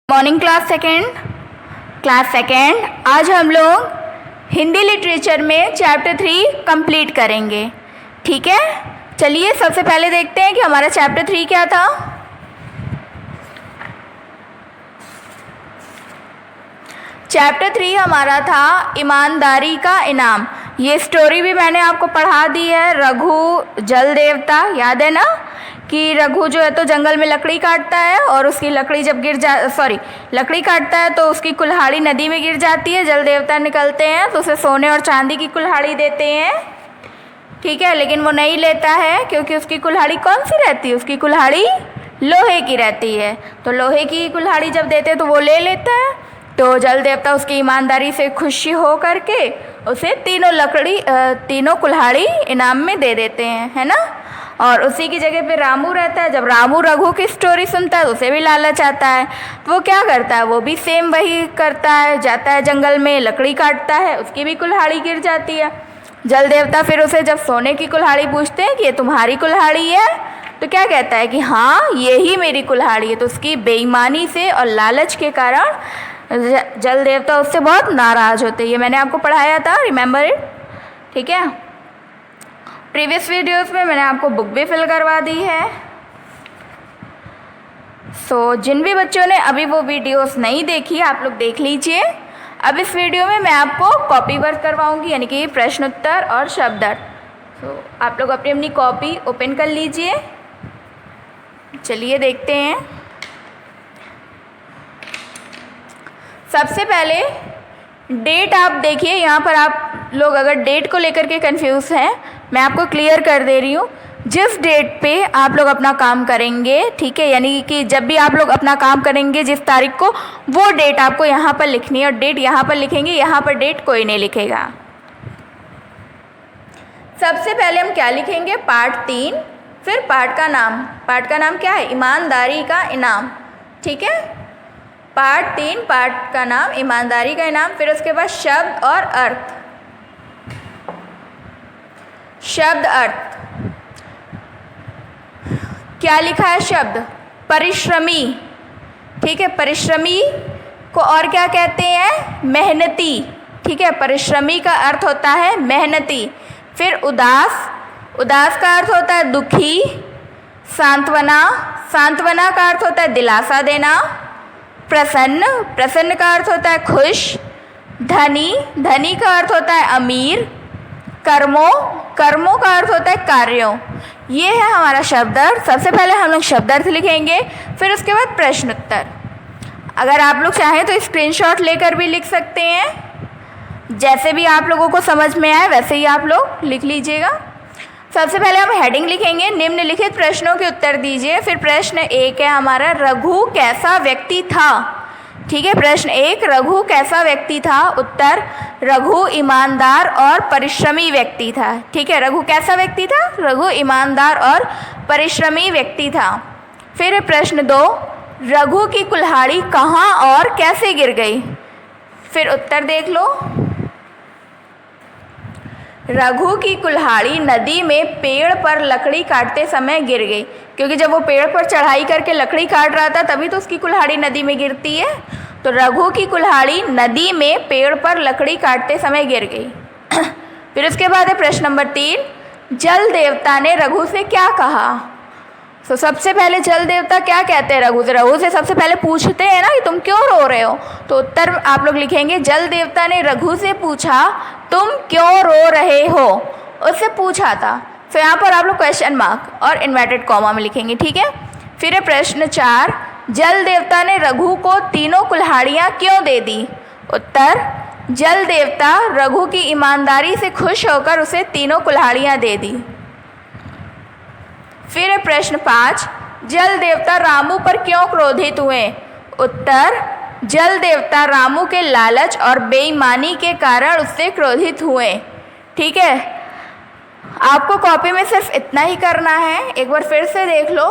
Morning class second आज हम लोग हिंदी लिटरेचर में चैप्टर 3 कंप्लीट करेंगे। ठीक है, चलिए सबसे पहले देखते हैं कि हमारा चैप्टर 3 क्या था। चैप्टर 3 हमारा था ईमानदारी का इनाम। ये स्टोरी भी मैंने आपको पढ़ा दी है। रघु जल देवता, याद है ना कि रघु जो है तो जंगल में लकड़ी काटता है और उसकी लकड़ी जब लकड़ी काटता है तो उसकी कुल्हाड़ी नदी में गिर जाती है। जल देवता निकलते हैं तो उसे सोने और चांदी की कुल्हाड़ी देते हैं। ठीक है, लेकिन वो नहीं लेता है क्योंकि उसकी कुल्हाड़ी कौन सी रहती है, उसकी कुल्हाड़ी लोहे की रहती है। तो लोहे की कुल्हाड़ी जब देते हैं तो वो ले लेता है। तो जल देवता उसकी ईमानदारी से खुशी हो करके उसे तीनों कुल्हाड़ी इनाम में दे देते हैं, है ना। और उसी की जगह पे रामू रहता है। जब रामू रघु की स्टोरी सुनता है तो उसे भी लालच आता है, तो वो क्या करता है, वो भी सेम वही करता है, जाता है जंगल में लकड़ी काटता है, उसकी भी कुल्हाड़ी गिर जाती है। जल देवता फिर उसे जब सोने की कुल्हाड़ी पूछते हैं कि ये तुम्हारी कुल्हाड़ी है, तो क्या कहता है कि हाँ ये ही मेरी कुल्हाड़ी है। तो उसकी बेईमानी से और लालच के कारण जल देवता उससे बहुत नाराज़ होते हैं। ये मैंने आपको पढ़ाया था, रिमेंबर इट। ठीक है, प्रीवियस वीडियोस में मैंने आपको बुक भी फिल करवा दी है। जिन भी बच्चों ने अभी वो वीडियोस नहीं देखी आप लोग देख लीजिए। अब इस वीडियो में मैं आपको कॉपी वर्क करवाऊंगी, यानी कि प्रश्न उत्तर और शब्द अर्थ। आप लोग अपनी अपनी कॉपी ओपन कर लीजिए। चलिए देखते हैं। सबसे पहले डेट आप देखिए। यहाँ पर आप लोग अगर डेट को लेकर के कंफ्यूज हैं, मैं आपको क्लियर कर दे रही हूँ। जिस डेट पे आप लोग अपना काम करेंगे, ठीक है, यानी कि जब भी आप लोग अपना काम करेंगे जिस तारीख को, वो डेट आपको यहाँ पर लिखनी है। और डेट यहाँ पर लिखेंगे, यहाँ पर डेट कोई नहीं लिखेगा। सबसे पहले हम क्या लिखेंगे, पार्ट 3, फिर पार्ट का नाम। पार्ट का नाम क्या है, ईमानदारी का इनाम। ठीक है, पार्ट 3 पार्ट का नाम ईमानदारी का इनाम। फिर उसके बाद शब्द और अर्थ। शब्द अर्थ क्या लिखा है, शब्द परिश्रमी। ठीक है, परिश्रमी को और क्या कहते हैं, मेहनती। ठीक है, परिश्रमी का अर्थ होता है मेहनती। फिर उदास, उदास का अर्थ होता है दुखी। सांत्वना, सांत्वना का अर्थ होता है दिलासा देना। प्रसन्न, प्रसन्न का अर्थ होता है खुश। धनी, धनी का अर्थ होता है अमीर। कर्मों, कर्मों का अर्थ होता है कार्यों। ये है हमारा शब्दार्थ। सबसे पहले हम लोग शब्दार्थ लिखेंगे, फिर उसके बाद प्रश्न उत्तर। अगर आप लोग चाहें तो स्क्रीनशॉट लेकर भी लिख सकते हैं, जैसे भी आप लोगों को समझ में आए वैसे ही आप लोग लिख लीजिएगा। सबसे पहले हम हेडिंग लिखेंगे, निम्नलिखित प्रश्नों के उत्तर दीजिए। फिर प्रश्न 1 है हमारा, रघु कैसा व्यक्ति था। ठीक है, प्रश्न 1, रघु कैसा व्यक्ति था। उत्तर, रघु ईमानदार और परिश्रमी व्यक्ति था। ठीक है, रघु कैसा व्यक्ति था, रघु ईमानदार और परिश्रमी व्यक्ति था। फिर प्रश्न 2, रघु की कुल्हाड़ी कहाँ और कैसे गिर गई। फिर उत्तर देख लो, रघु की कुल्हाड़ी नदी में पेड़ पर लकड़ी काटते समय गिर गई। क्योंकि जब वो पेड़ पर चढ़ाई करके लकड़ी काट रहा था तभी तो उसकी कुल्हाड़ी नदी में गिरती है। तो रघु की कुल्हाड़ी नदी में पेड़ पर लकड़ी काटते समय गिर गई। फिर उसके बाद है प्रश्न नंबर 3, जल देवता ने रघु से क्या कहा। तो सबसे पहले जल देवता क्या कहते हैं रघु से, रघु से सबसे पहले पूछते हैं ना कि तुम क्यों रो रहे हो। तो उत्तर आप लोग लिखेंगे, जल देवता ने रघु से पूछा तुम क्यों रो रहे हो, उससे पूछा था। फिर यहाँ पर आप लोग क्वेश्चन मार्क और इन्वर्टेड कॉमा में लिखेंगे। ठीक है, फिर है प्रश्न 4, जल देवता ने रघु को तीनों कुल्हाड़ियाँ क्यों दे दी। उत्तर, जल देवता रघु की ईमानदारी से खुश होकर उसे तीनों कुल्हाड़ियाँ दे दी। फिर है प्रश्न 5, जल देवता रामू पर क्यों क्रोधित हुए। उत्तर, जल देवता रामू के लालच और बेईमानी के कारण उससे क्रोधित हुए। ठीक है, आपको कॉपी में सिर्फ इतना ही करना है। एक बार फिर से देख लो,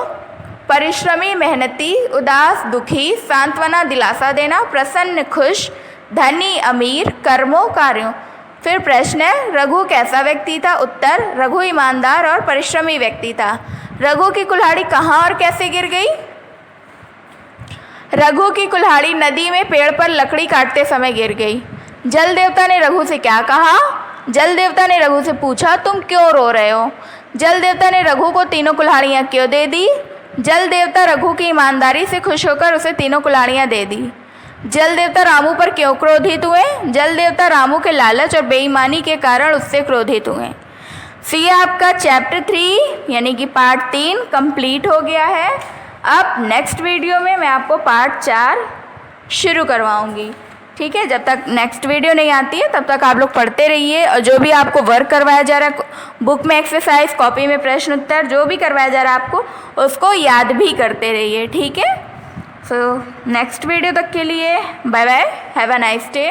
परिश्रमी मेहनती, उदास दुखी, सांत्वना दिलासा देना, प्रसन्न खुश, धनी अमीर, कर्मों कार्यों। फिर प्रश्न है, रघु कैसा व्यक्ति था। उत्तर, रघु ईमानदार और परिश्रमी व्यक्ति था। रघु की कुल्हाड़ी कहाँ और कैसे गिर गई। रघु की कुल्हाड़ी नदी में पेड़ पर लकड़ी काटते समय गिर गई। जल देवता ने रघु से क्या कहा? जल देवता ने रघु से पूछा, तुम क्यों रो रहे हो? जल देवता ने रघु को तीनों कुल्हाड़ियाँ क्यों दे दी? जल देवता रघु की ईमानदारी से खुश होकर उसे तीनों कुल्हाड़ियाँ दे दी। जल देवता रामू पर क्यों क्रोधित हुए? जल देवता रामू के लालच और बेईमानी के कारण उससे क्रोधित हुए। सो ये आपका चैप्टर 3 यानी कि पार्ट 3 कंप्लीट हो गया है। अब नेक्स्ट वीडियो में मैं आपको पार्ट 4 शुरू करवाऊंगी। ठीक है, जब तक नेक्स्ट वीडियो नहीं आती है तब तक आप लोग पढ़ते रहिए, और जो भी आपको वर्क करवाया जा रहा है, बुक में एक्सरसाइज, कॉपी में प्रश्न उत्तर, जो भी करवाया जा रहा है आपको, उसको याद भी करते रहिए। ठीक है, सो नेक्स्ट वीडियो तक के लिए bye bye, have a nice day.